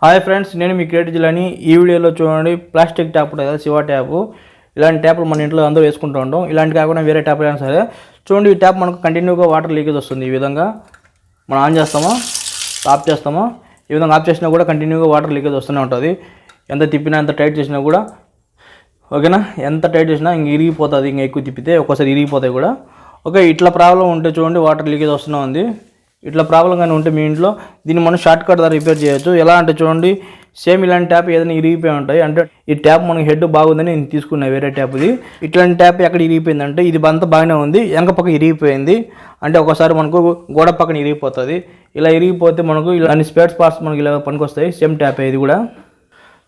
Hi friends, నేను మీ create Jilani. ఈ వీడియోలో చూడండి, ప్లాస్టిక్ ట్యాప్ ఉంటుంది కదా, శివ ట్యాప్. ఇలాంటి ట్యాప్లు మన ఇంట్లో అందరూ వేసుకుంటూ ఉంటాం. ఇలాంటి కాకుండా వేరే ట్యాప్ అయినా సరే చూడండి, ఈ ట్యాప్ మనకు కంటిన్యూగా వాటర్ లీకేజ్ వస్తుంది. ఈ విధంగా మనం ఆన్ చేస్తామో ఆఫ్ చేస్తామో, ఈ విధంగా ఆఫ్ చేసినా కూడా కంటిన్యూగా వాటర్ లీకేజ్ వస్తూనే ఉంటుంది. ఎంత తిప్పినా ఎంత టైట్ చేసినా కూడా, ఓకేనా, ఎంత టైట్ చేసినా ఇంక ఇరిగిపోతుంది. ఇంకా ఎక్కువ తిప్పితే ఒక్కోసారి ఇరిగిపోతాయి కూడా. ఓకే, ఇట్లా ప్రాబ్లం ఉంటే చూడండి, వాటర్ లీకేజ్ వస్తూనే ఉంది. ఇట్లా ప్రాబ్లం కానీ ఉంటే మీ ఇంట్లో దీన్ని మనం షార్ట్ కట్ ద్వారా రిపేర్ చేయొచ్చు. ఎలా అంటే చూడండి, సేమ్ ఇలాంటి ట్యాప్ ఏదైనా ఇరిగిపోయి ఉంటాయి. అంటే ఈ ట్యాప్ మనకి హెడ్ బాగుందని నేను తీసుకున్నా వేరే ట్యాప్ది. ఇట్లాంటి ట్యాప్ ఎక్కడ ఇరిగిపోయిందంటే, ఇది అంతా బాగానే ఉంది, వెనక పక్క ఇరిగిపోయింది. అంటే ఒకసారి మనకు గోడ పక్కన ఇరిగిపోతుంది. ఇలా ఇరిగిపోతే మనకు ఇలాంటి స్పేర్ పార్ట్స్ మనకి ఇలా పనికొస్తాయి. సేమ్ ట్యాప్ ఇది కూడా.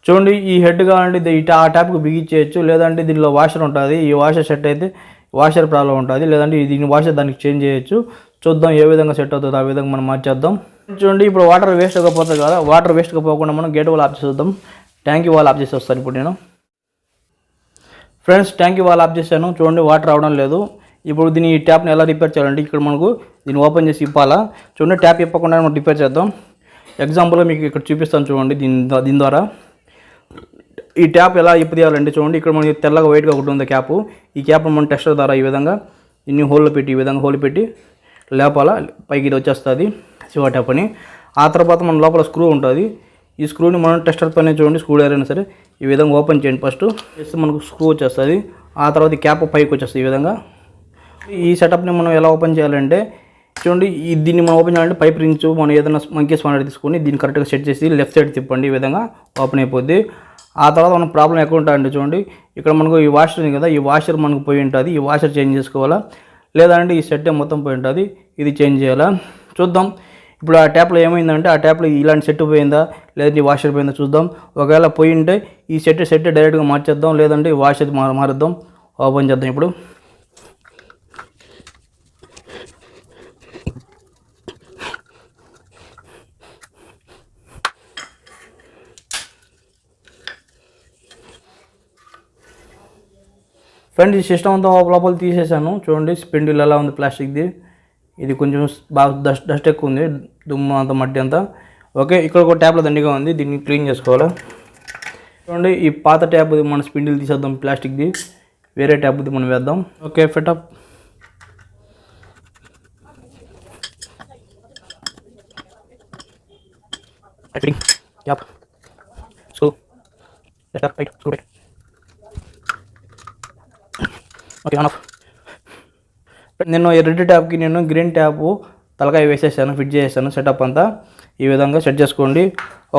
చూడండి, ఈ హెడ్ కావాలంటే ఆ ట్యాప్కి బిగించేయచ్చు. లేదంటే దీనిలో వాషర్ ఉంటుంది. ఈ వాషర్ సెట్ అయితే వాషర్ ప్రాబ్లం ఉంటుంది. లేదంటే దీని వాషర్ దానికి చేంజ్ చేయొచ్చు. చూద్దాం ఏ విధంగా సెట్ అవుతుందో ఆ విధంగా మనం మార్చేద్దాం. చూడండి, ఇప్పుడు వాటర్ వేస్ట్ కాకపోతుంది కదా, వాటర్ వేస్ట్గా పోకుండా మనం గేట్ వాల్ ఆఫ్ చేద్దాం. ట్యాంకీ వాల్ ఆఫ్ చేసి వస్తాను ఇప్పుడు నేను. ఫ్రెండ్స్, ట్యాంకీ వాల్ ఆఫ్ చేశాను. చూడండి, వాటర్ రావడం లేదు. ఇప్పుడు దీని ట్యాప్ని ఎలా రిపేర్ చేయాలంటే, ఇక్కడ మనకు దీన్ని ఓపెన్ చేసి ఇప్పాలా. చూడండి, ట్యాప్ ఇప్పకుండా మనం రిపేర్ చేద్దాం. ఎగ్జాంపుల్గా మీకు ఇక్కడ చూపిస్తాను చూడండి. దీని ద్వారా ఈ ట్యాప్ ఎలా ఇప్పదీయాలంటే చూడండి, ఇక్కడ మనకి తెల్లగా వైట్గా ఒకటి ఉంది క్యాప్. ఈ క్యాప్ మనం టెస్టర్ ద్వారా ఈ విధంగా ఇన్ని హోల్లో పెట్టి, ఈ విధంగా హోల్ పెట్టి లేపాల, పైకి ఇది వచ్చేస్తుంది శివ ట్యాప్ అని. ఆ తర్వాత మన లోపల స్క్రూ ఉంటుంది. ఈ స్క్రూని మనం టెస్టర్ పైన చూడండి, స్క్రూ డ్రైవర్ అయినా సరే ఈ విధంగా ఓపెన్ చేయండి. ఫస్ట్ చేస్తే మనకు స్క్రూ వచ్చేస్తుంది. ఆ తర్వాత ఈ క్యాప్ పైకి వచ్చేస్తుంది ఈ విధంగా. ఈ సెటప్ని మనం ఎలా ఓపెన్ చేయాలంటే చూడండి, దీన్ని మనం ఓపెన్ చేయాలంటే పైప్ రించు మనం ఏదైనా మంకీ స్పానర్ తీసుకొని దీన్ని కరెక్ట్గా సెట్ చేసి లెఫ్ట్ సైడ్ తిప్పండి. ఈ విధంగా ఓపెన్ అయిపోద్ది. ఆ తర్వాత మనకు ప్రాబ్లం ఎక్కడ ఉంటుందంటే చూడండి, ఇక్కడ మనకు ఈ వాషర్ ఉంది కదా, ఈ వాషర్ మనకు పోయి ఉంటుంది. ఈ వాషర్ చేంజ్ చేసుకోవాలా, లేదంటే ఈ సెట్ మొత్తం పోయి ఉంటుంది, ఇది చేంజ్ చేయాలా. చూద్దాం ఇప్పుడు ఆ ట్యాప్లో ఏమైందంటే, ఆ ట్యాప్లో ఇలాంటి సెట్ పోయిందా లేదంటే ఈ వాషర్ పోయిందా చూద్దాం. ఒకవేళ పోయి ఉంటే ఈ సెట్ డైరెక్ట్గా మార్చేద్దాం, లేదంటే ఈ వాషర్ మారుద్దాం. ఓపెన్ చేద్దాం ఇప్పుడు. ఫ్రెండ్స్, ఈ సిస్టమ్ అంతా లోపల తీసేసాను. చూడండి, స్పిండిల్ ఎలా ఉంది ప్లాస్టిక్ది. ఇది కొంచెం బాగా డస్ట్ ఎక్కువ ఉంది, దుమ్ము అంతా మట్టి అంతా. ఓకే, ఇక్కడ ఒక ట్యాప్లో దండిగా ఉంది, దీన్ని క్లీన్ చేసుకోవాలి. చూడండి, ఈ పాత ట్యాప్ మన స్పిండిల్ తీసేద్దాం ప్లాస్టిక్ది, వేరే ట్యాప్ది మనం వేద్దాం. Okay, fit up. Okay, on off. నేను ఈ రెడ్ ట్యాప్కి నేను గ్రీన్ ట్యాప్ తలకాయ వేసేసాను, ఫిట్ చేసేసాను. సెటప్ అంతా ఈ విధంగా సెట్ చేసుకోండి.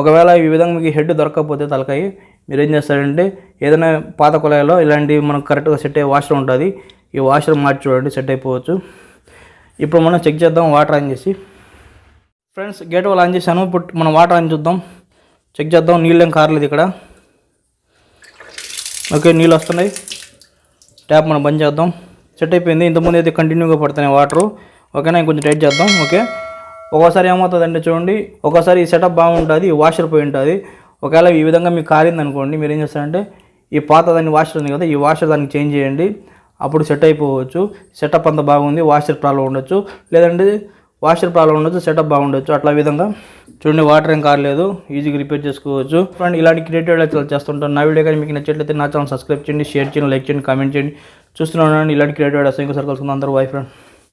ఒకవేళ ఈ విధంగా మీకు హెడ్ దొరకకపోతే తలకాయ, మీరు ఏం చేస్తారంటే ఏదైనా పాత కుళాయిలో ఇలాంటి మనకు కరెక్ట్గా సెట్ అయ్యే వాషర్ ఉంటుంది. ఈ వాషర్ మార్చి చూడండి, సెట్ అయిపోవచ్చు. ఇప్పుడు మనం చెక్ చేద్దాం వాటర్ ఆన్ చేసి. ఫ్రెండ్స్, గేట్ వాల్ ఆన్ చేశాను. ఇప్పుడు మనం వాటర్ ఆన్ చూద్దాం, చెక్ చేద్దాం. నీళ్ళు ఏం కారలేదు ఇక్కడ. ఓకే, నీళ్ళు వస్తున్నాయి. ట్యాప్ మనం బంద్ చేద్దాం. సెట్ అయిపోయింది. ఇంతకుముందు అయితే కంటిన్యూగా పడుతున్నాయి వాటరు. ఓకేనా, ఇంకొంచెం టైట్ చేద్దాం. ఓకే, ఒక్కోసారి ఏమవుతుందంటే చూడండి, ఒక్కోసారి ఈ సెటప్ బాగుంటుంది, వాషర్ పోయి ఉంటుంది. ఒకవేళ ఈ విధంగా మీకు కారింది అనుకోండి, మీరు ఏం చేస్తారంటే ఈ పాత దాన్ని వాషర్ ఉంది కదా, ఈ వాషర్ దానికి చేంజ్ చేయండి. అప్పుడు సెట్ అయిపోవచ్చు. సెటప్ అంతా బాగుంది, వాషర్ ప్రాబ్లం ఉండొచ్చు, లేదంటే వాషర్ ప్రాబ్లం ఉండొచ్చు, సెటప్ బాగుండొచ్చు. అట్లా విధంగా చూడండి, వాటర్ ఏం కారలేదు, ఈజీగా రిపేర్ చేసుకోవచ్చు. ఫ్రెండ్, ఇలాంటి క్రియేటివ్ ఐడియాస్ చేస్తుంటాను. నా వీడియో కానీ మీకు నచ్చినట్లయితే నా ఛానల్ సబ్స్క్రైబ్ చేయండి, షేర్ చేయండి, లైక్ చేయండి, కామెంట్ చేయండి. చూస్తున్నాను ఇలాంటి క్రియేటివ్ ఐడియాస్. ఇంకోసారి కలుసుకుందాం. అందరూ బై ఫ్రెండ్.